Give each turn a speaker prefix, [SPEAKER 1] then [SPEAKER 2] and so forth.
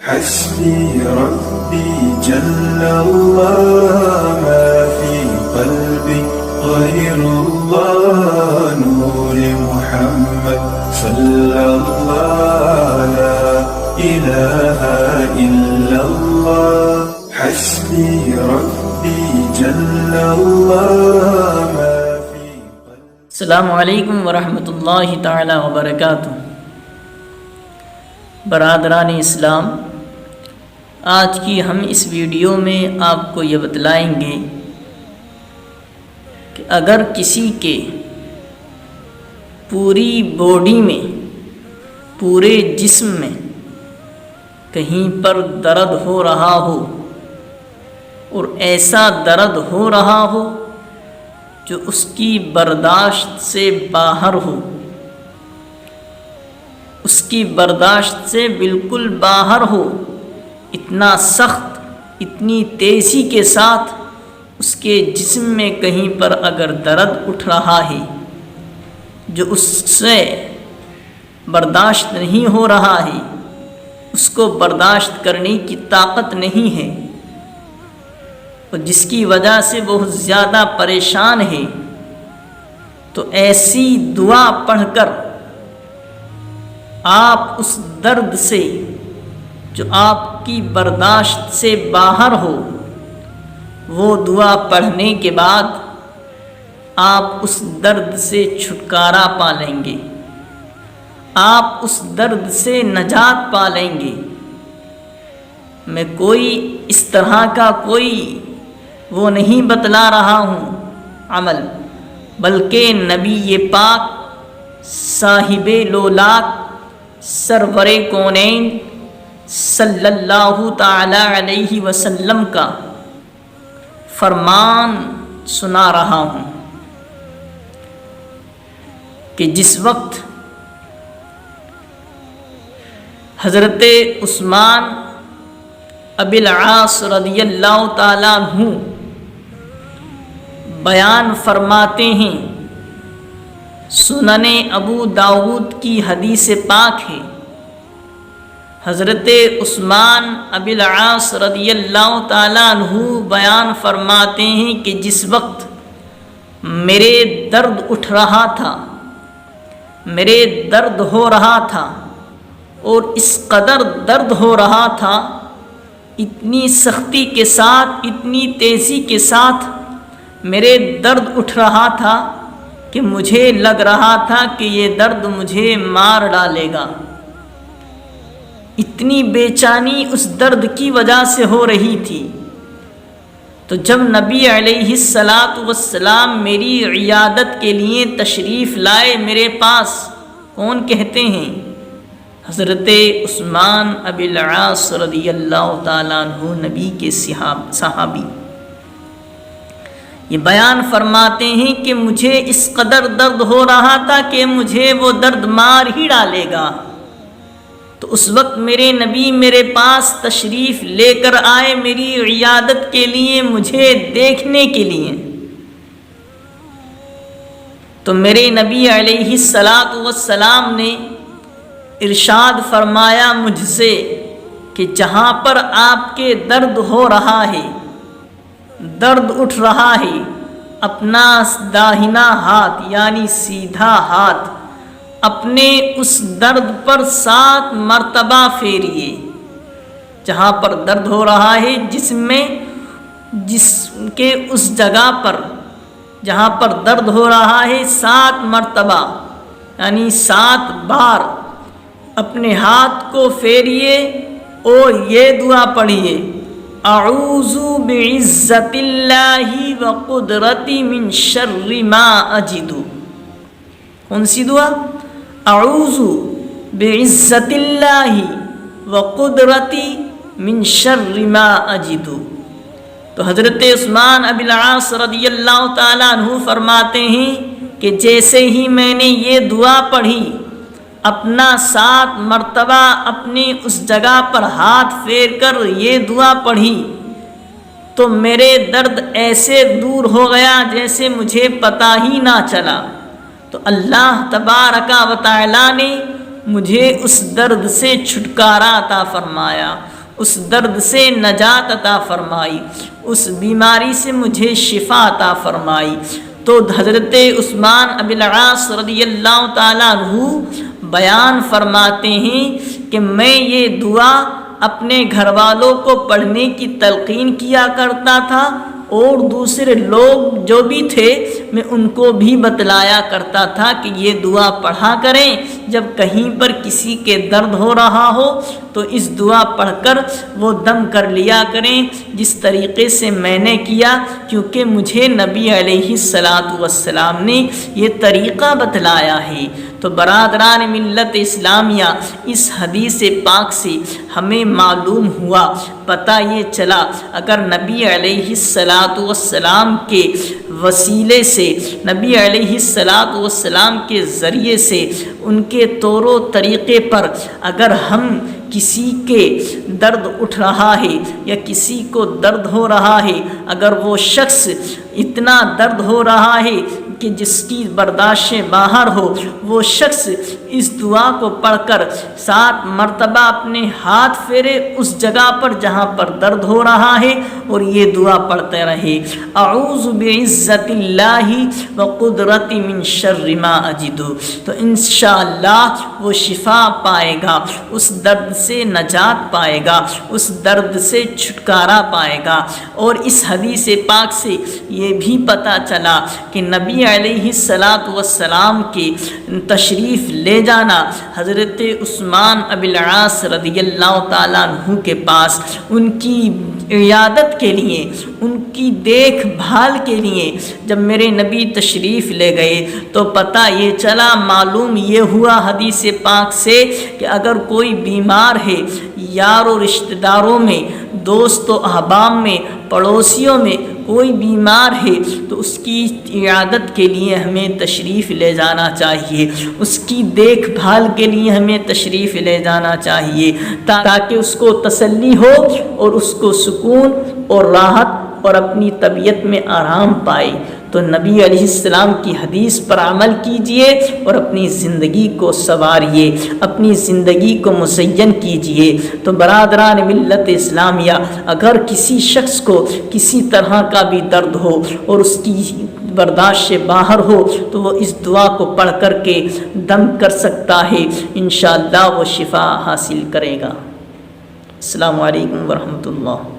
[SPEAKER 1] حسبي ربي جل الله ما في قلبي غير الله نور محمد صلى الله لا إله إلا الله حسبي ربي جل الله ما في قلبي.
[SPEAKER 2] السلام علیکم ورحمۃ اللہ تعالی وبرکاتہ. برادران اسلام، آج کی ہم اس ویڈیو میں آپ کو یہ بتلائیں گے کہ اگر کسی کے پوری باڈی میں، پورے جسم میں کہیں پر درد ہو رہا ہو اور ایسا درد ہو رہا ہو جو اس کی برداشت سے باہر ہو، اس کی برداشت سے بالکل باہر ہو، اتنا سخت، اتنی تیزی کے ساتھ اس کے جسم میں کہیں پر اگر درد اٹھ رہا ہے جو اس سے برداشت نہیں ہو رہا ہے، اس کو برداشت کرنے کی طاقت نہیں ہے اور جس کی وجہ سے بہت زیادہ پریشان ہے، تو ایسی دعا پڑھ کر آپ اس درد سے جو آپ کی برداشت سے باہر ہو، وہ دعا پڑھنے کے بعد آپ اس درد سے چھٹکارا پا لیں گے، آپ اس درد سے نجات پا لیں گے. میں کوئی اس طرح کا کوئی وہ نہیں بتلا رہا ہوں عمل، بلکہ نبی پاک صاحب لولاک سرور کونین صلی اللہ تعالی علیہ وسلم کا فرمان سنا رہا ہوں کہ جس وقت حضرت عثمان ابی العاص رضی اللہ تعالیٰ عنہ بیان فرماتے ہیں، سنن ابو داؤد کی حدیث پاک ہے، حضرت عثمان ابی العاص رضی اللہ تعالیٰ عنہ بیان فرماتے ہیں کہ جس وقت میرے درد اٹھ رہا تھا، میرے درد ہو رہا تھا، اور اس قدر درد ہو رہا تھا، اتنی سختی کے ساتھ، اتنی تیزی کے ساتھ میرے درد اٹھ رہا تھا کہ مجھے لگ رہا تھا کہ یہ درد مجھے مار ڈالے گا. اتنی بے چینی اس درد کی وجہ سے ہو رہی تھی. تو جب نبی علیہ السلام میری عیادت کے لیے تشریف لائے میرے پاس، کون کہتے ہیں؟ حضرت عثمان ابی العاص رضی اللہ تعالیٰ عنہ، نبی کے صحابی، یہ بیان فرماتے ہیں کہ مجھے اس قدر درد ہو رہا تھا کہ مجھے وہ درد مار ہی ڈالے گا. تو اس وقت میرے نبی میرے پاس تشریف لے کر آئے میری عیادت کے لیے، مجھے دیکھنے کے لیے. تو میرے نبی علیہ السلام نے ارشاد فرمایا مجھ سے کہ جہاں پر آپ کے درد ہو رہا ہے، درد اٹھ رہا ہے، اپنا داہنا ہاتھ یعنی سیدھا ہاتھ اپنے اس درد پر 7 مرتبہ پھیریے. جہاں پر درد ہو رہا ہے جسم کے اس جگہ پر جہاں پر درد ہو رہا ہے 7 مرتبہ یعنی 7 بار اپنے ہاتھ کو پھیریے اور یہ دعا پڑھیے، اعوذ بعزت اللہ وقدرتی من شر ما اجد. کون سی دعا؟ اعوذ بعزت اللہ وقدرتی من شر ما اجد. تو حضرت عثمان ابی العاص رضی اللہ تعالیٰ عنہ فرماتے ہیں کہ جیسے ہی میں نے یہ دعا پڑھی، اپنا 7 مرتبہ اپنی اس جگہ پر ہاتھ پھیر کر یہ دعا پڑھی، تو میرے درد ایسے دور ہو گیا جیسے مجھے پتہ ہی نہ چلا. تو اللہ تبارک و تعالی نے مجھے اس درد سے چھٹکارا عطا فرمایا اس درد سے نجات عطا فرمائی، اس بیماری سے مجھے شفا عطا فرمائی۔ تو حضرت عثمان ابن العاص رضی اللہ تعالیٰ عنہ بیان فرماتے ہیں کہ میں یہ دعا اپنے گھر والوں کو پڑھنے کی تلقین کیا کرتا تھا، اور دوسرے لوگ جو بھی تھے میں ان کو بھی بتلایا کرتا تھا کہ یہ دعا پڑھا کریں، جب کہیں پر کسی کے درد ہو رہا ہو تو اس دعا پڑھ کر وہ دم کر لیا کریں، جس طریقے سے میں نے کیا، کیونکہ مجھے نبی علیہ السلام نے یہ طریقہ بتلایا ہے۔ تو برادران ملت اسلامیہ، اس حدیث پاک سے ہمیں معلوم ہوا، پتہ یہ چلا، اگر نبی علیہ السلام کے وسیلے سے، نبی علیہ السلام کے ذریعے سے، ان کے طور و طریقے پر اگر ہم کسی کے درد اٹھ رہا ہے یا کسی کو درد ہو رہا ہے، اگر وہ شخص اتنا درد ہو رہا ہے کہ جس کی برداشت باہر ہو، وہ شخص اس دعا کو پڑھ کر 7 مرتبہ اپنے ہاتھ پھیرے اس جگہ پر جہاں پر درد ہو رہا ہے، اور یہ دعا پڑھتے رہے، اعوذ بعزت اللہ وقدرت من شر ما اجد۔ تو انشاءاللہ وہ شفا پائے گا، اس درد سے نجات پائے گا، اس درد سے چھٹکارا پائے گا۔ اور اس حدیث پاک سے یہ بھی پتہ چلا کہ نبی علیہ السلام کے تشریف لے جانا حضرت عثمان ابن العاص رضی اللہ تعالیٰ عنہ کے پاس، ان کی عیادت کے لیے، ان کی دیکھ بھال کے لیے جب میرے نبی تشریف لے گئے تو پتہ یہ چلا، معلوم یہ ہوا حدیث پاک سے کہ اگر کوئی بیمار ہے، یار و رشتہ داروں میں، دوست و احباب میں، پڑوسیوں میں کوئی بیمار ہے تو اس کی عیادت کے لیے ہمیں تشریف لے جانا چاہیے، اس کی دیکھ بھال کے لیے ہمیں تشریف لے جانا چاہیے، تاکہ اس کو تسلی ہو اور اس کو سکون اور راحت اور اپنی طبیعت میں آرام پائے۔ تو نبی علیہ السلام کی حدیث پر عمل کیجئے اور اپنی زندگی کو سنواریے، اپنی زندگی کو مزین کیجئے۔ تو برادران ملت اسلامیہ، اگر کسی شخص کو کسی طرح کا بھی درد ہو اور اس کی برداشت سے باہر ہو تو وہ اس دعا کو پڑھ کر کے دم کر سکتا ہے، انشاءاللہ وہ شفا حاصل کرے گا۔ السلام علیکم ورحمۃ اللہ۔